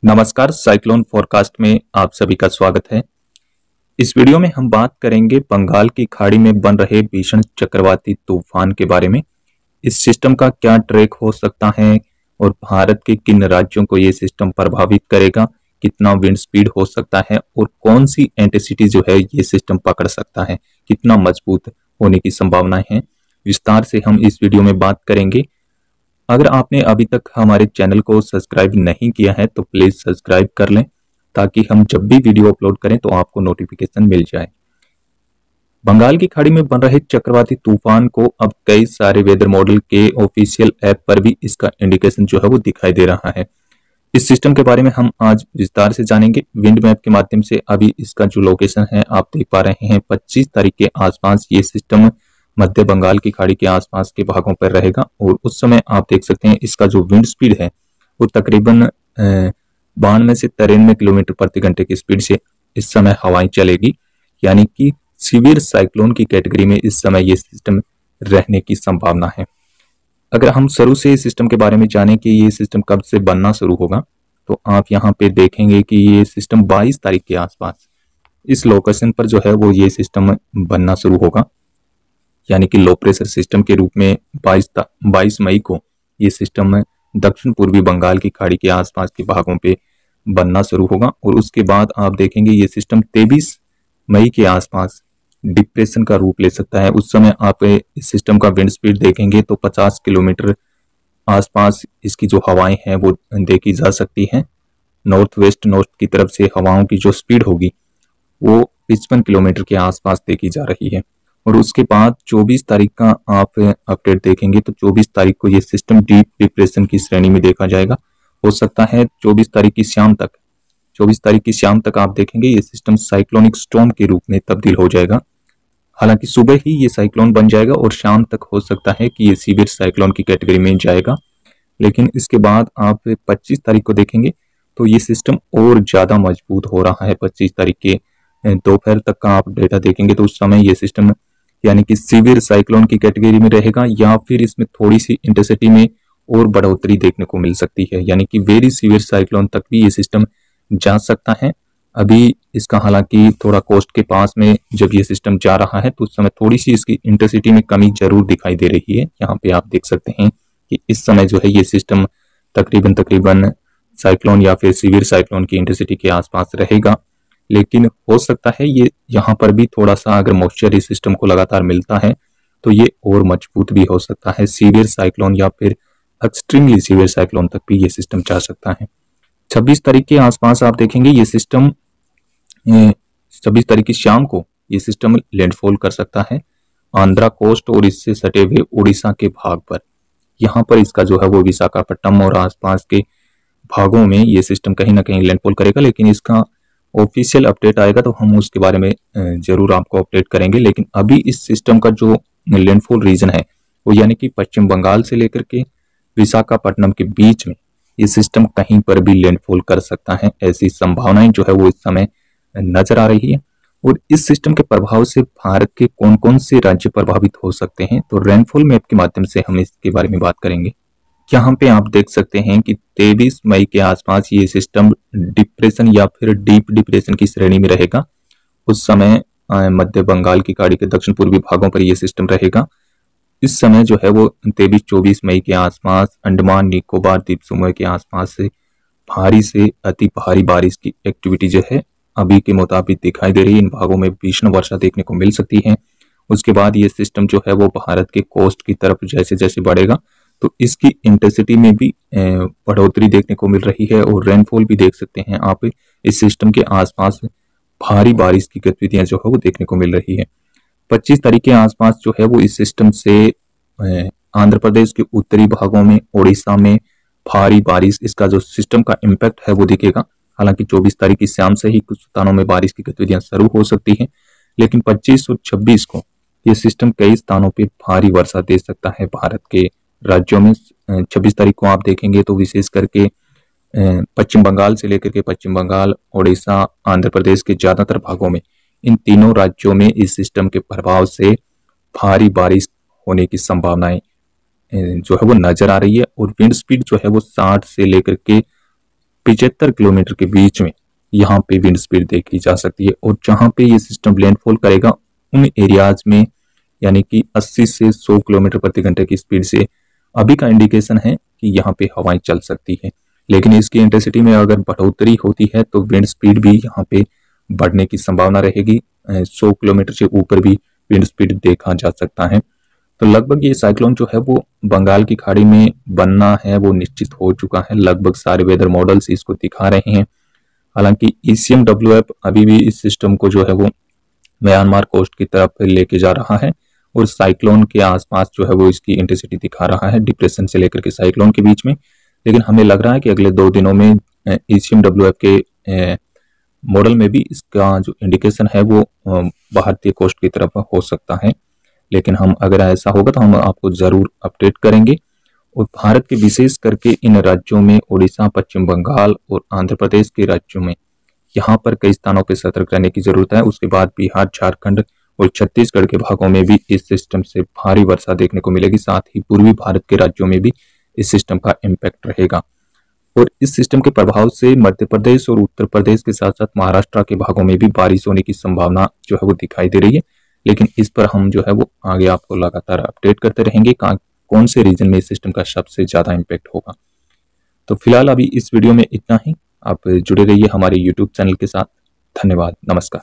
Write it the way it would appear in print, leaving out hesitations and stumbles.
नमस्कार, cyclone forecast में आप सभी का स्वागत है। इस वीडियो में हम बात करेंगे बंगाल की खाड़ी में बन रहे भीषण चक्रवाती तूफान के बारे में। इस सिस्टम का क्या ट्रैक हो सकता है और भारत के किन राज्यों को ये सिस्टम प्रभावित करेगा, कितना विंड स्पीड हो सकता है और कौन सी इंटेंसिटी जो है ये सिस्टम पकड़ सकता है, कितना मजबूत होने की संभावनाएं हैं, विस्तार से हम इस वीडियो में बात करेंगे। अगर आपने अभी तक हमारे चैनल को सब्सक्राइब नहीं किया है तो प्लीज सब्सक्राइब कर लें ताकि हम जब भी वीडियो अपलोड करें तो आपको नोटिफिकेशन मिल जाए। बंगाल की खाड़ी में बन रहे चक्रवाती तूफान को अब कई सारे वेदर मॉडल के ऑफिशियल ऐप पर भी इसका इंडिकेशन जो है वो दिखाई दे रहा है। इस सिस्टम के बारे में हम आज विस्तार से जानेंगे। विंड मैप के माध्यम से अभी इसका जो लोकेशन है आप देख पा रहे हैं, 25 तारीख के आसपास ये सिस्टम मध्य बंगाल की खाड़ी के आसपास के भागों पर रहेगा और उस समय आप देख सकते हैं इसका जो विंड स्पीड है वो तकरीबन 92 से 93 किलोमीटर प्रति घंटे की स्पीड से इस समय हवाएं चलेगी, यानी कि सीवियर साइक्लोन की कैटेगरी में इस समय ये सिस्टम रहने की संभावना है। अगर हम शुरू से इस सिस्टम के बारे में जानें कि ये सिस्टम कब से बनना शुरू होगा तो आप यहाँ पे देखेंगे कि ये सिस्टम 22 तारीख के आसपास इस लोकेशन पर जो है वो ये सिस्टम बनना शुरू होगा, यानी कि लो प्रेशर सिस्टम के रूप में 22 मई को ये सिस्टम दक्षिण पूर्वी बंगाल की खाड़ी के आसपास के भागों पे बनना शुरू होगा और उसके बाद आप देखेंगे ये सिस्टम 23 मई के आसपास डिप्रेशन का रूप ले सकता है। उस समय आप इस सिस्टम का विंड स्पीड देखेंगे तो 50 किलोमीटर आसपास इसकी जो हवाएं हैं वो देखी जा सकती हैं। नॉर्थ वेस्ट नॉर्थ की तरफ से हवाओं की जो स्पीड होगी वो 55 किलोमीटर के आसपास देखी जा रही है। और उसके बाद 24 तारीख का आप अपडेट देखेंगे तो 24 तारीख को ये सिस्टम डीप डिप्रेशन की श्रेणी में देखा जाएगा। हो सकता है 24 तारीख की शाम तक आप देखेंगे ये सिस्टम साइक्लोनिक स्टॉर्म के रूप में तब्दील हो जाएगा। हालांकि सुबह ही ये साइक्लोन बन जाएगा और शाम तक हो सकता है कि ये सीवियर साइक्लोन की कैटेगरी में जाएगा। लेकिन इसके बाद आप 25 तारीख को देखेंगे तो ये सिस्टम और ज्यादा मजबूत हो रहा है। 25 तारीख के दोपहर तक का आप डेटा देखेंगे तो उस समय ये सिस्टम यानी कि सीवियर साइक्लोन की कैटेगरी में रहेगा या फिर इसमें थोड़ी सी इंटेंसिटी में और बढ़ोतरी देखने को मिल सकती है, यानी कि वेरी सीवियर साइक्लोन तक भी ये सिस्टम जा सकता है। अभी इसका हालांकि थोड़ा कोस्ट के पास में जब ये सिस्टम जा रहा है तो उस समय थोड़ी सी इसकी इंटेंसिटी में कमी जरूर दिखाई दे रही है। यहाँ पे आप देख सकते हैं कि इस समय जो है ये सिस्टम तकरीबन साइक्लोन या फिर सीवियर साइक्लोन की इंटेंसिटी के आसपास रहेगा। लेकिन हो सकता है ये यहाँ पर भी थोड़ा सा अगर मॉइस्चर इस सिस्टम को लगातार मिलता है तो ये और मजबूत भी हो सकता है। सीवियर साइक्लोन या फिर एक्सट्रीमली सीवियर साइक्लोन तक भी ये सिस्टम जा सकता है। 26 तारीख के आसपास आप देखेंगे ये सिस्टम 26 तारीख की शाम को ये सिस्टम लैंडफॉल कर सकता है आंध्रा कोस्ट और इससे सटे हुए उड़ीसा के भाग पर। यहाँ पर इसका जो है वो विशाखापट्टनम और आसपास के भागों में ये सिस्टम कहीं ना कहीं लैंडफॉल करेगा। लेकिन इसका ऑफिशियल अपडेट आएगा तो हम उसके बारे में जरूर आपको अपडेट करेंगे। लेकिन अभी इस सिस्टम का जो लैंडफॉल रीजन है वो यानी कि पश्चिम बंगाल से लेकर के विशाखापट्टनम के बीच में ये सिस्टम कहीं पर भी लैंडफॉल कर सकता है, ऐसी संभावनाएं जो है वो इस समय नजर आ रही है। और इस सिस्टम के प्रभाव से भारत के कौन कौन से राज्य प्रभावित हो सकते हैं तो रेनफॉल मैप के माध्यम से हम इसके बारे में बात करेंगे। यहाँ पे आप देख सकते हैं कि 23 मई के आसपास ये सिस्टम डिप्रेशन या फिर डीप डिप्रेशन की श्रेणी में रहेगा। उस समय मध्य बंगाल की खाड़ी के दक्षिण पूर्वी भागों पर यह सिस्टम रहेगा। इस समय जो है वो 23-24 मई के आसपास अंडमान निकोबार द्वीप समूह के आसपास से भारी से अति भारी बारिश की एक्टिविटी जो है अभी के मुताबिक दिखाई दे रही है। इन भागों में भीषण वर्षा देखने को मिल सकती है। उसके बाद ये सिस्टम जो है वो भारत के कोस्ट की तरफ जैसे जैसे बढ़ेगा तो इसकी इंटेंसिटी में भी बढ़ोतरी देखने को मिल रही है और रेनफॉल भी देख सकते हैं आप। इस सिस्टम के आसपास भारी बारिश की गतिविधियां जो है वो देखने को मिल रही है। 25 तारीख के आसपास जो है वो इस सिस्टम से आंध्र प्रदेश के उत्तरी भागों में उड़ीसा में भारी बारिश, इसका जो सिस्टम का इम्पैक्ट है वो दिखेगा। हालांकि 24 तारीख की शाम से ही कुछ स्थानों में बारिश की गतिविधियां शुरू हो सकती हैं, लेकिन 25 और 26 को ये सिस्टम कई स्थानों पर भारी वर्षा दे सकता है भारत के राज्यों में। 26 तारीख को आप देखेंगे तो विशेष करके पश्चिम बंगाल से लेकर के पश्चिम बंगाल, उड़ीसा, आंध्र प्रदेश के ज्यादातर भागों में, इन तीनों राज्यों में इस सिस्टम के प्रभाव से भारी बारिश होने की संभावनाएं जो है वो नजर आ रही है। और विंड स्पीड जो है वो 60 से लेकर के 75 किलोमीटर के बीच में यहाँ पे विंड स्पीड देखी जा सकती है। और जहाँ पे ये सिस्टम लैंडफॉल करेगा उन एरियाज में यानी कि 80 से 100 किलोमीटर प्रति घंटे की स्पीड से अभी का इंडिकेशन है कि यहाँ पे हवाएं चल सकती है। लेकिन इसकी इंटेंसिटी में अगर बढ़ोतरी होती है तो विंड स्पीड भी यहाँ पे बढ़ने की संभावना रहेगी। 100 किलोमीटर से ऊपर भी विंड स्पीड देखा जा सकता है। तो लगभग ये साइक्लोन जो है वो बंगाल की खाड़ी में बनना है वो निश्चित हो चुका है। लगभग सारे वेदर मॉडल्स इसको दिखा रहे हैं। हालांकि ECMWF अभी भी इस सिस्टम को जो है वो म्यांमार कोस्ट की तरफ लेके जा रहा है और साइक्लोन के आसपास जो है वो इसकी इंटेंसिटी दिखा रहा है, डिप्रेशन से लेकर के साइक्लोन के बीच में। लेकिन हमें लग रहा है कि अगले 2 दिनों में ECMWF के मॉडल में भी इसका जो इंडिकेशन है वो भारतीय कोस्ट की तरफ हो सकता है। लेकिन हम अगर ऐसा होगा तो हम आपको जरूर अपडेट करेंगे। और भारत के विशेष करके इन राज्यों में उड़ीसा, पश्चिम बंगाल और आंध्र प्रदेश के राज्यों में यहाँ पर कई स्थानों पर सतर्क रहने की जरूरत है। उसके बाद बिहार, झारखंड और छत्तीसगढ़ के भागों में भी इस सिस्टम से भारी वर्षा देखने को मिलेगी। साथ ही पूर्वी भारत के राज्यों में भी इस सिस्टम का इम्पैक्ट रहेगा। और इस सिस्टम के प्रभाव से मध्य प्रदेश और उत्तर प्रदेश के साथ साथ महाराष्ट्र के भागों में भी बारिश होने की संभावना जो है वो दिखाई दे रही है। लेकिन इस पर हम जो है वो आगे आपको लगातार अपडेट करते रहेंगे कौन से रीजन में इस सिस्टम का सबसे ज्यादा इम्पैक्ट होगा। तो फिलहाल अभी इस वीडियो में इतना ही। आप जुड़े रहिए हमारे YouTube चैनल के साथ। धन्यवाद, नमस्कार।